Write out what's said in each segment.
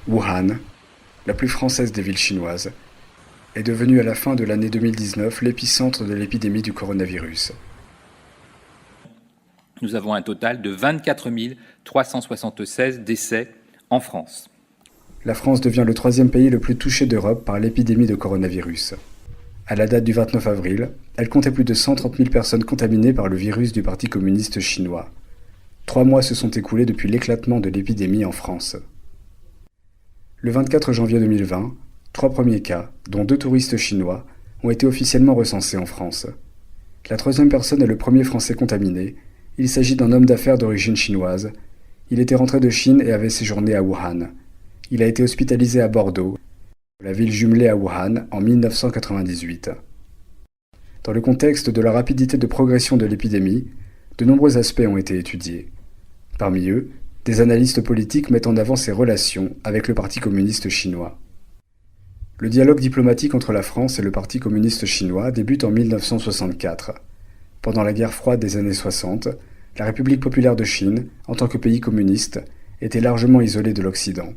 Wuhan, la plus française des villes chinoises, est devenue à la fin de l'année 2019 l'épicentre de l'épidémie du coronavirus. Nous avons un total de 24 376 décès en France. La France devient le troisième pays le plus touché d'Europe par l'épidémie de coronavirus. À la date du 29 avril, elle comptait plus de 130 000 personnes contaminées par le virus du Parti communiste chinois. 3 mois se sont écoulés depuis l'éclatement de l'épidémie en France. Le 24 janvier 2020, 3 premiers cas, dont 2 touristes chinois, ont été officiellement recensés en France. La troisième personne est le premier Français contaminé. Il s'agit d'un homme d'affaires d'origine chinoise. Il était rentré de Chine et avait séjourné à Wuhan. Il a été hospitalisé à Bordeaux, la ville jumelée à Wuhan, en 1998. Dans le contexte de la rapidité de progression de l'épidémie, de nombreux aspects ont été étudiés. Parmi eux, des analystes politiques mettent en avant ses relations avec le Parti communiste chinois. Le dialogue diplomatique entre la France et le Parti communiste chinois débute en 1964. Pendant la guerre froide des années 60, la République populaire de Chine, en tant que pays communiste, était largement isolée de l'Occident.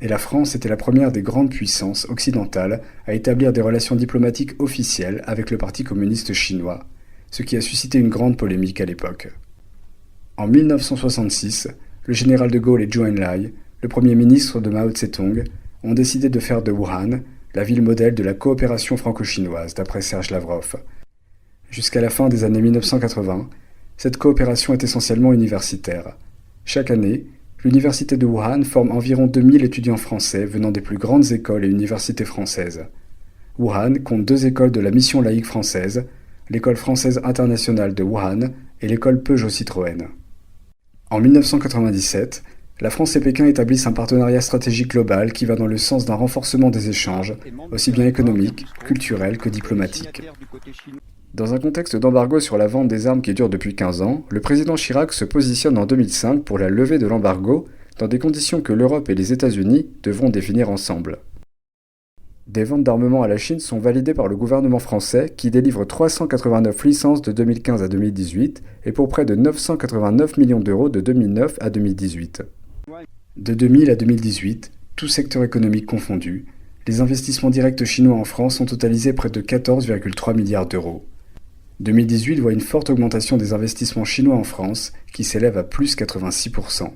Et la France était la première des grandes puissances occidentales à établir des relations diplomatiques officielles avec le Parti communiste chinois, ce qui a suscité une grande polémique à l'époque. En 1966, le général de Gaulle et Zhou Enlai, le premier ministre de Mao Tse-tung, ont décidé de faire de Wuhan la ville modèle de la coopération franco-chinoise, d'après Serge Lavrov. Jusqu'à la fin des années 1980, cette coopération est essentiellement universitaire. Chaque année, l'université de Wuhan forme environ 2000 étudiants français venant des plus grandes écoles et universités françaises. Wuhan compte 2 écoles de la mission laïque française, l'école française internationale de Wuhan et l'école Peugeot-Citroën. En 1997, la France et Pékin établissent un partenariat stratégique global qui va dans le sens d'un renforcement des échanges, aussi bien économiques, culturels que diplomatiques. Dans un contexte d'embargo sur la vente des armes qui dure depuis 15 ans, le président Chirac se positionne en 2005 pour la levée de l'embargo dans des conditions que l'Europe et les États-Unis devront définir ensemble. Des ventes d'armement à la Chine sont validées par le gouvernement français qui délivre 389 licences de 2015 à 2018 et pour près de 989 millions d'euros de 2009 à 2018. De 2000 à 2018, tout secteur économique confondu, les investissements directs chinois en France ont totalisé près de 14,3 milliards d'euros. 2018 voit une forte augmentation des investissements chinois en France qui s'élève à plus 86%.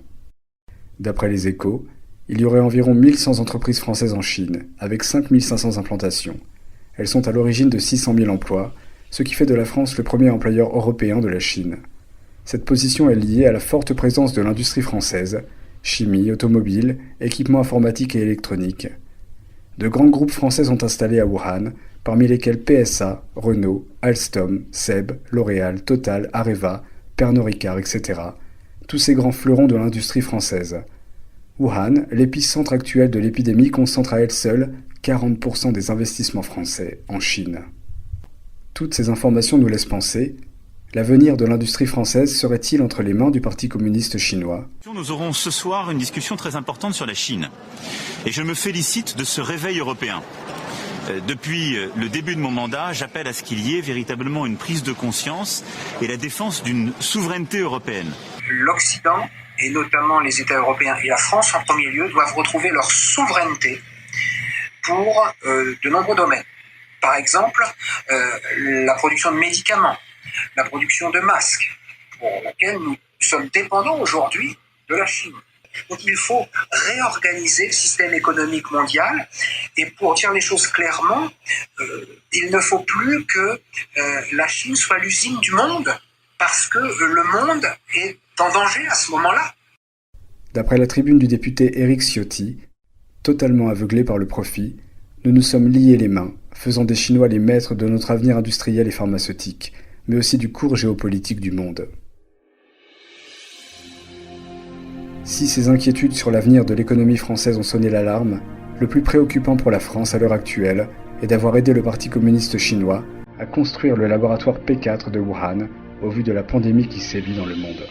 D'après les Échos, il y aurait environ 1100 entreprises françaises en Chine, avec 5500 implantations. Elles sont à l'origine de 600 000 emplois, ce qui fait de la France le premier employeur européen de la Chine. Cette position est liée à la forte présence de l'industrie française, chimie, automobile, équipements informatiques et électroniques. De grands groupes français sont installés à Wuhan, parmi lesquels PSA, Renault, Alstom, SEB, L'Oréal, Total, Areva, Pernod Ricard, etc. Tous ces grands fleurons de l'industrie française. Wuhan, l'épicentre actuel de l'épidémie, concentre à elle seule 40% des investissements français en Chine. Toutes ces informations nous laissent penser: l'avenir de l'industrie française serait-il entre les mains du Parti communiste chinois? Nous aurons ce soir une discussion très importante sur la Chine. Et je me félicite de ce réveil européen. Depuis le début de mon mandat, j'appelle à ce qu'il y ait véritablement une prise de conscience et la défense d'une souveraineté européenne. L'Occident, et notamment les États européens et la France en premier lieu, doivent retrouver leur souveraineté pour de nombreux domaines. Par exemple, la production de médicaments, la production de masques, pour laquelle nous sommes dépendants aujourd'hui de la Chine. Donc il faut réorganiser le système économique mondial et pour dire les choses clairement, il ne faut plus que la Chine soit l'usine du monde parce que le monde est en danger à ce moment-là. D'après la tribune du député Éric Ciotti, totalement aveuglé par le profit, nous nous sommes liés les mains, faisant des Chinois les maîtres de notre avenir industriel et pharmaceutique, mais aussi du cours géopolitique du monde. Si ces inquiétudes sur l'avenir de l'économie française ont sonné l'alarme, le plus préoccupant pour la France à l'heure actuelle est d'avoir aidé le Parti communiste chinois à construire le laboratoire P4 de Wuhan au vu de la pandémie qui sévit dans le monde.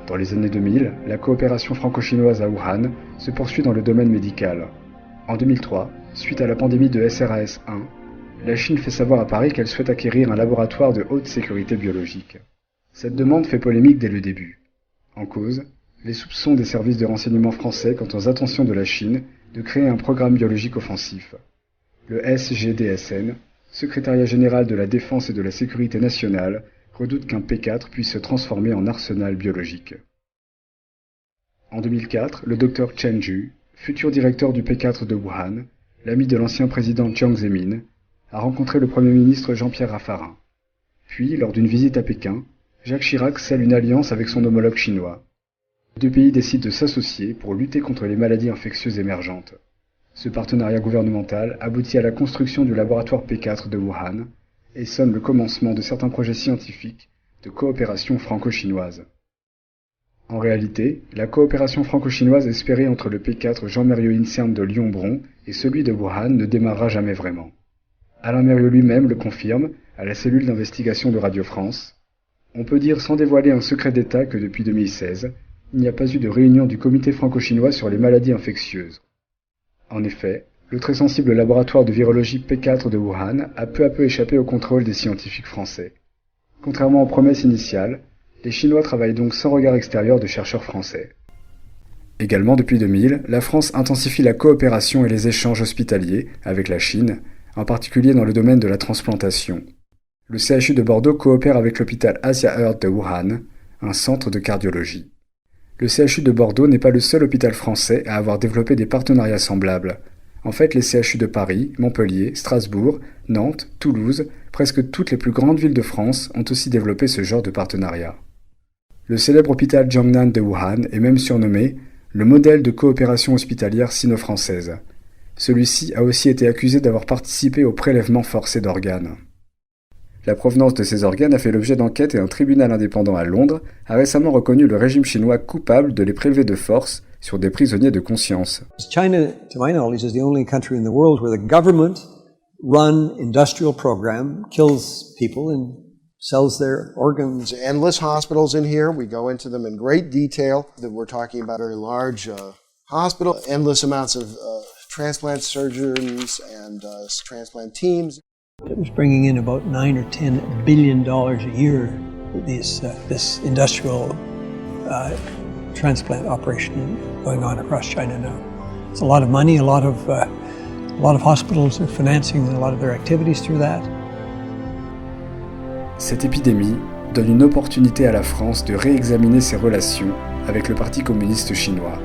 Dans les années 2000, la coopération franco-chinoise à Wuhan se poursuit dans le domaine médical. En 2003, suite à la pandémie de SRAS-1, la Chine fait savoir à Paris qu'elle souhaite acquérir un laboratoire de haute sécurité biologique. Cette demande fait polémique dès le début. En cause, les soupçons des services de renseignement français quant aux intentions de la Chine de créer un programme biologique offensif. Le SGDSN, Secrétariat général de la Défense et de la Sécurité nationale, redoute qu'un P4 puisse se transformer en arsenal biologique. En 2004, le Dr Chen Ju, futur directeur du P4 de Wuhan, l'ami de l'ancien président Jiang Zemin, a rencontré le Premier ministre Jean-Pierre Raffarin. Puis, lors d'une visite à Pékin, Jacques Chirac scelle une alliance avec son homologue chinois. Les deux pays décident de s'associer pour lutter contre les maladies infectieuses émergentes. Ce partenariat gouvernemental aboutit à la construction du laboratoire P4 de Wuhan et sonne le commencement de certains projets scientifiques de coopération franco-chinoise. En réalité, la coopération franco-chinoise espérée entre le P4 Jean-Mérieux INSERM de Lyon-Bron et celui de Wuhan ne démarrera jamais vraiment. Alain Mérieux lui-même le confirme à la cellule d'investigation de Radio France. On peut dire sans dévoiler un secret d'État que depuis 2016, il n'y a pas eu de réunion du comité franco-chinois sur les maladies infectieuses. En effet, le très sensible laboratoire de virologie P4 de Wuhan a peu à peu échappé au contrôle des scientifiques français. Contrairement aux promesses initiales, les Chinois travaillent donc sans regard extérieur de chercheurs français. Également depuis 2000, la France intensifie la coopération et les échanges hospitaliers avec la Chine, en particulier dans le domaine de la transplantation. Le CHU de Bordeaux coopère avec l'hôpital Asia Earth de Wuhan, un centre de cardiologie. Le CHU de Bordeaux n'est pas le seul hôpital français à avoir développé des partenariats semblables. En fait, les CHU de Paris, Montpellier, Strasbourg, Nantes, Toulouse, presque toutes les plus grandes villes de France ont aussi développé ce genre de partenariat. Le célèbre hôpital Jiangnan de Wuhan est même surnommé le modèle de coopération hospitalière sino-française. Celui-ci a aussi été accusé d'avoir participé au prélèvement forcé d'organes. La provenance de ces organes a fait l'objet d'enquêtes et un tribunal indépendant à Londres a récemment reconnu le régime chinois coupable de les prélever de force sur des prisonniers de conscience. China, to my knowledge, is the only country in the world where the government-run industrial program kills people and sells their organs. Endless hospitals in here. We go into them in great detail. We're talking about a very large hospital, endless amounts of transplant surgeons and transplant teams. It was bringing in about $9 or $10 billion a year. This industrial transplant operation going on across China now. It's a lot of money. A lot of hospitals are financing a lot of their activities through that. Cette épidémie donne une opportunité à la France de réexaminer ses relations avec le Parti communiste chinois.